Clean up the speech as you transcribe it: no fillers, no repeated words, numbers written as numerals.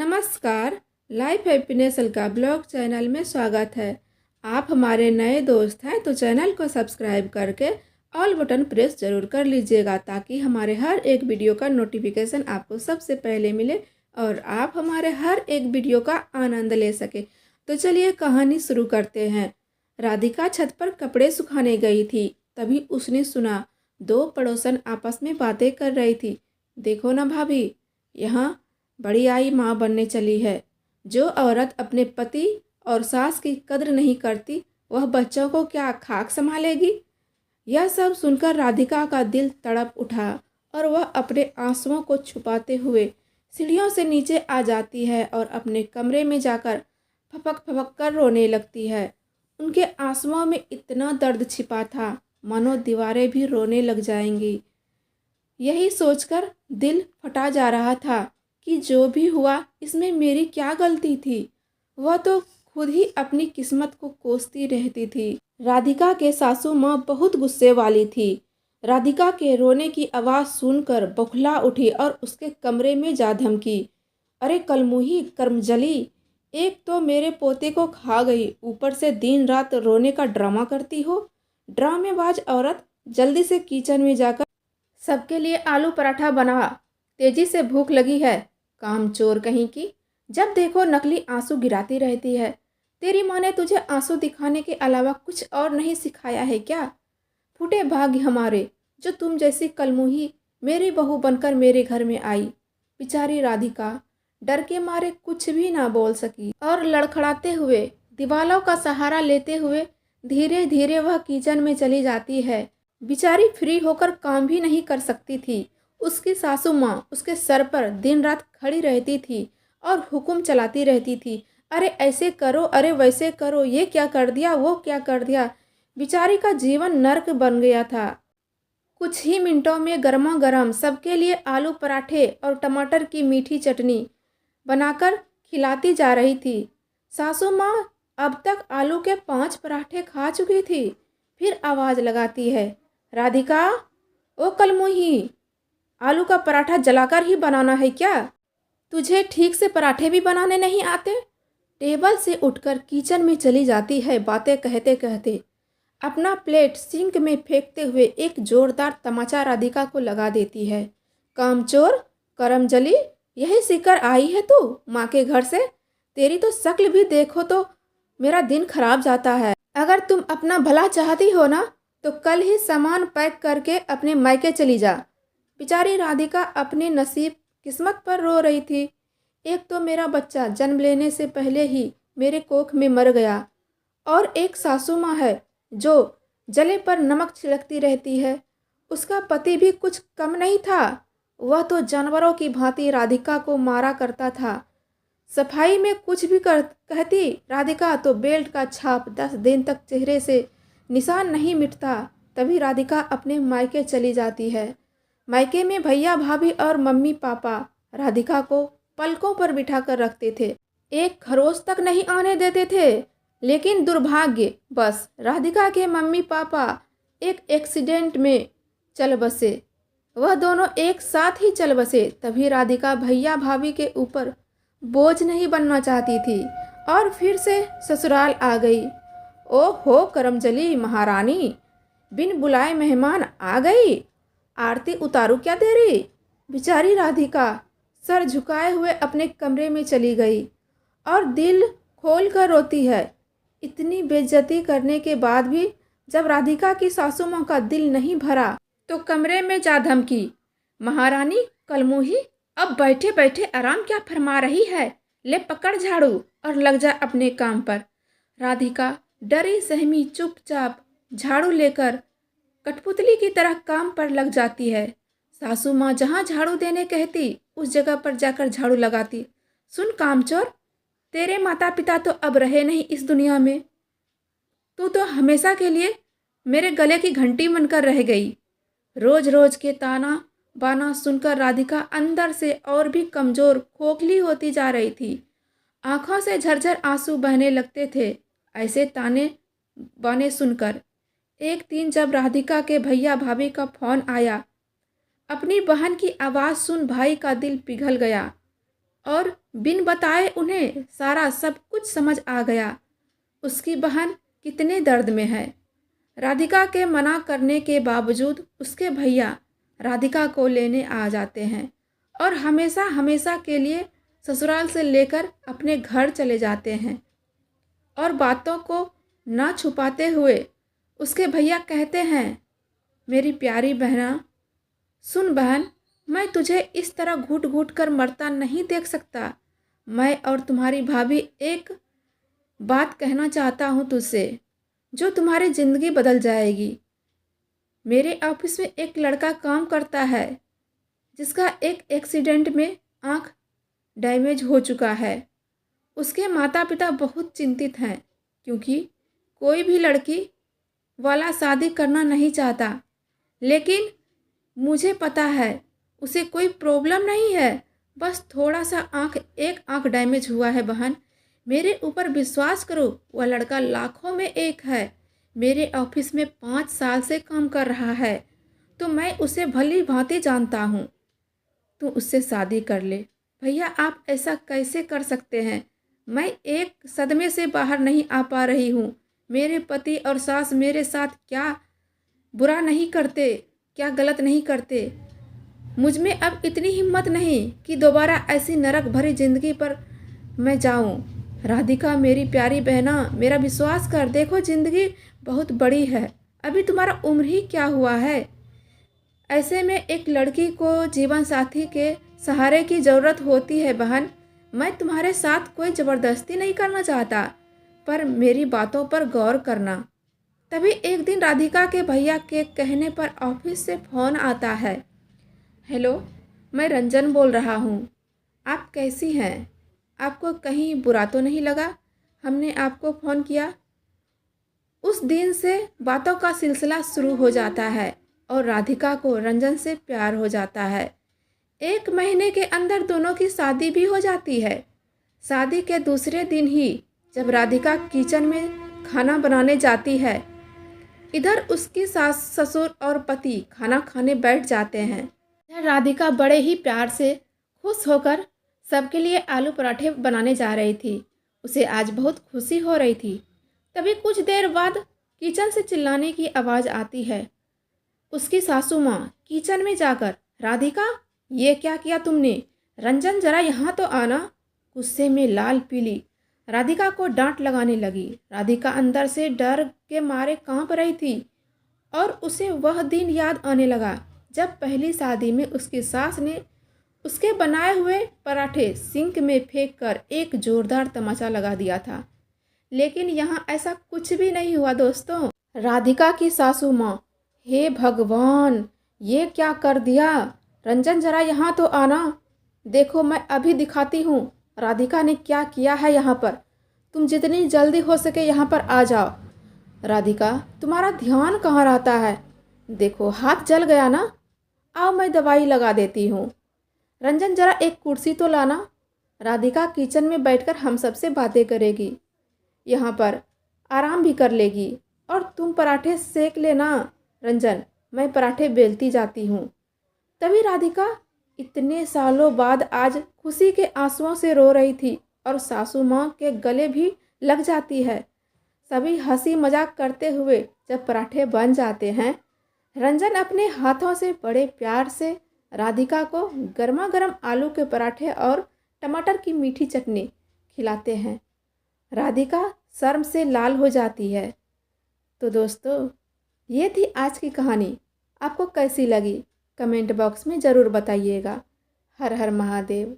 नमस्कार। Life happiness Alka blog channel में स्वागत है। आप हमारे नए दोस्त हैं तो चैनल को सब्सक्राइब करके ऑल बटन प्रेस ज़रूर कर लीजिएगा ताकि हमारे हर एक वीडियो का नोटिफिकेशन आपको सबसे पहले मिले और आप हमारे हर एक वीडियो का आनंद ले सके। तो चलिए कहानी शुरू करते हैं। राधिका छत पर कपड़े सुखाने गई थी, तभी उसने सुना दो पड़ोसन आपस में बातें कर रही थी। देखो ना भाभी, यहाँ बड़ी आई माँ बनने चली है। जो औरत अपने पति और सास की कद्र नहीं करती वह बच्चों को क्या खाक संभालेगी। यह सब सुनकर राधिका का दिल तड़प उठा और वह अपने आंसुओं को छुपाते हुए सीढ़ियों से नीचे आ जाती है और अपने कमरे में जाकर फपक फपक कर रोने लगती है। उनके आंसुओं में इतना दर्द छिपा था मानो दीवारें भी रोने लग जाएंगी। यही सोचकर दिल फटा जा रहा था कि जो भी हुआ इसमें मेरी क्या गलती थी। वह तो खुद ही अपनी किस्मत को कोसती रहती थी। राधिका के सासू माँ बहुत गुस्से वाली थी। राधिका के रोने की आवाज़ सुनकर बौखला उठी और उसके कमरे में जा धमकी। अरे कलमुही कर्मजली, एक तो मेरे पोते को खा गई, ऊपर से दिन रात रोने का ड्रामा करती हो। ड्रामेबाज औरत, जल्दी से किचन में जाकर सबके लिए आलू पराठा बना, तेजी से भूख लगी है। कामचोर कहीं की, जब देखो नकली आंसू गिराती रहती है। तेरी माँ ने तुझे आंसू दिखाने के अलावा कुछ और नहीं सिखाया है क्या? फूटे भाग्य हमारे जो तुम जैसी कलमुही मेरी बहू बनकर मेरे घर में आई। बेचारी राधिका डर के मारे कुछ भी ना बोल सकी और लड़खड़ाते हुए दीवालों का सहारा लेते हुए धीरे धीरे वह किचन में चली जाती है। बेचारी फ्री होकर काम भी नहीं कर सकती थी। उसकी सासू माँ उसके सर पर दिन रात खड़ी रहती थी और हुक्म चलाती रहती थी। अरे ऐसे करो, अरे वैसे करो, ये क्या कर दिया, वो क्या कर दिया। बेचारी का जीवन नर्क बन गया था। कुछ ही मिनटों में गर्मा गर्म सबके लिए आलू पराठे और टमाटर की मीठी चटनी बनाकर खिलाती जा रही थी। सासू माँ अब तक आलू के 5 पराठे खा चुकी थी। फिर आवाज़ लगाती है, राधिका, ओ कलमुही, आलू का पराठा जलाकर ही बनाना है क्या? तुझे ठीक से पराठे भी बनाने नहीं आते? टेबल से उठकर किचन में चली जाती है। बातें कहते कहते अपना प्लेट सिंक में फेंकते हुए एक जोरदार तमाचा राधिका को लगा देती है। कामचोर, करमजली, यही सीकर आई है तू माँ के घर से? तेरी तो शक्ल भी देखो तो मेरा दिन खराब जाता है। अगर तुम अपना भला चाहती हो ना तो कल ही सामान पैक करके अपने मायके चली जा। बेचारी राधिका अपने नसीब किस्मत पर रो रही थी। एक तो मेरा बच्चा जन्म लेने से पहले ही मेरे कोख में मर गया और एक सासू माँ है जो जले पर नमक छिड़कती रहती है। उसका पति भी कुछ कम नहीं था। वह तो जानवरों की भांति राधिका को मारा करता था। सफाई में कुछ भी कहती राधिका तो बेल्ट का छाप 10 दिन तक चेहरे से निशान नहीं मिटता। तभी राधिका अपने मायके चली जाती है। मायके में भैया भाभी और मम्मी पापा राधिका को पलकों पर बिठा कर रखते थे। एक खरोच तक नहीं आने देते थे। लेकिन दुर्भाग्य बस राधिका के मम्मी पापा एक एक्सीडेंट में चल बसे। वह दोनों एक साथ ही चल बसे। तभी राधिका भैया भाभी के ऊपर बोझ नहीं बनना चाहती थी और फिर से ससुराल आ गई। ओहो करमजली महारानी, बिन बुलाए मेहमान आ गई, आरती उतारू क्या तेरी? बेचारी राधिका सर झुकाए हुए अपने कमरे में चली गई और दिल खोल कर रोती है। इतनी बेइज्जती करने के बाद भी जब राधिका की सासू माँ का दिल नहीं भरा तो कमरे में जा धमकी, महारानी कलमुही, अब बैठे बैठे आराम क्या फरमा रही है? ले पकड़ झाड़ू और लग जा अपने काम पर। राधिका डरी सहमी चुपचाप झाड़ू लेकर कठपुतली की तरह काम पर लग जाती है। सासू माँ जहाँ झाड़ू देने कहती उस जगह पर जाकर झाड़ू लगाती। सुन कामचोर, तेरे माता पिता तो अब रहे नहीं इस दुनिया में। तू तो हमेशा के लिए मेरे गले की घंटी बनकर रह गई। रोज रोज के ताना बाना सुनकर राधिका अंदर से और भी कमज़ोर खोखली होती जा रही थी। आँखों से झरझर आंसू बहने लगते थे ऐसे ताने बाने सुनकर। एक दिन जब राधिका के भैया भाभी का फ़ोन आया, अपनी बहन की आवाज़ सुन भाई का दिल पिघल गया और बिन बताए उन्हें सारा सब कुछ समझ आ गया। उसकी बहन कितने दर्द में है। राधिका के मना करने के बावजूद उसके भैया राधिका को लेने आ जाते हैं और हमेशा हमेशा के लिए ससुराल से लेकर अपने घर चले जाते हैं। और बातों को ना छुपाते हुए उसके भैया कहते हैं, मेरी प्यारी बहना, सुन बहन, मैं तुझे इस तरह घुट घुट कर मरता नहीं देख सकता। मैं और तुम्हारी भाभी एक बात कहना चाहता हूँ तुझसे, जो तुम्हारी ज़िंदगी बदल जाएगी। मेरे ऑफिस में एक लड़का काम करता है जिसका एक एक्सीडेंट में आँख डैमेज हो चुका है। उसके माता पिता बहुत चिंतित हैं क्योंकि कोई भी लड़की वाला शादी करना नहीं चाहता, लेकिन मुझे पता है उसे कोई प्रॉब्लम नहीं है, बस थोड़ा सा एक आँख डैमेज हुआ है। बहन, मेरे ऊपर विश्वास करो, वह लड़का लाखों में एक है। मेरे ऑफिस में 5 साल से काम कर रहा है, तो मैं उसे भली भांति जानता हूँ। तू उससे शादी कर ले। भैया, आप ऐसा कैसे कर सकते हैं? मैं एक सदमे से बाहर नहीं आ पा रही हूँ। मेरे पति और सास मेरे साथ क्या बुरा नहीं करते, क्या गलत नहीं करते। मुझ में अब इतनी हिम्मत नहीं कि दोबारा ऐसी नरक भरी जिंदगी पर मैं जाऊं। राधिका, मेरी प्यारी बहना, मेरा विश्वास कर, देखो जिंदगी बहुत बड़ी है, अभी तुम्हारा उम्र ही क्या हुआ है। ऐसे में एक लड़की को जीवन साथी के सहारे की ज़रूरत होती है। बहन, मैं तुम्हारे साथ कोई ज़बरदस्ती नहीं करना चाहता, पर मेरी बातों पर गौर करना। तभी एक दिन राधिका के भैया के कहने पर ऑफिस से फ़ोन आता है। हेलो, मैं रंजन बोल रहा हूँ। आप कैसी हैं? आपको कहीं बुरा तो नहीं लगा हमने आपको फ़ोन किया? उस दिन से बातों का सिलसिला शुरू हो जाता है और राधिका को रंजन से प्यार हो जाता है। 1 महीने के अंदर दोनों की शादी भी हो जाती है। शादी के दूसरे दिन ही जब राधिका किचन में खाना बनाने जाती है, इधर उसकी सास ससुर और पति खाना खाने बैठ जाते हैं। राधिका बड़े ही प्यार से खुश होकर सबके लिए आलू पराठे बनाने जा रही थी। उसे आज बहुत खुशी हो रही थी। तभी कुछ देर बाद किचन से चिल्लाने की आवाज़ आती है। उसकी सासू माँ किचन में जाकर, राधिका, ये क्या किया तुमने? रंजन, जरा यहाँ तो आना। गुस्से में लाल पीली राधिका को डांट लगाने लगी। राधिका अंदर से डर के मारे कांप रही थी और उसे वह दिन याद आने लगा जब पहली शादी में उसकी सास ने उसके बनाए हुए पराठे सिंक में फेंक कर एक जोरदार तमाचा लगा दिया था। लेकिन यहाँ ऐसा कुछ भी नहीं हुआ दोस्तों। राधिका की सासू माँ, हे भगवान, ये क्या कर दिया? रंजन, जरा यहाँ तो आना। देखो, मैं अभी दिखाती हूँ राधिका ने क्या किया है यहाँ पर। तुम जितनी जल्दी हो सके यहाँ पर आ जाओ। राधिका, तुम्हारा ध्यान कहाँ रहता है? देखो, हाथ जल गया ना। आओ, मैं दवाई लगा देती हूँ। रंजन, जरा एक कुर्सी तो लाना। राधिका किचन में बैठकर हम सबसे बातें करेगी, यहाँ पर आराम भी कर लेगी और तुम पराठे सेक लेना। रंजन, मैं पराठे बेलती जाती हूँ। तभी राधिका इतने सालों बाद आज खुशी के आंसुओं से रो रही थी और सासू माँ के गले भी लग जाती है। सभी हंसी मजाक करते हुए जब पराठे बन जाते हैं, रंजन अपने हाथों से बड़े प्यार से राधिका को गर्मा गर्म आलू के पराठे और टमाटर की मीठी चटनी खिलाते हैं। राधिका शर्म से लाल हो जाती है। तो दोस्तों, ये थी आज की कहानी। आपको कैसी लगी कमेंट बॉक्स में ज़रूर बताइएगा। हर हर महादेव।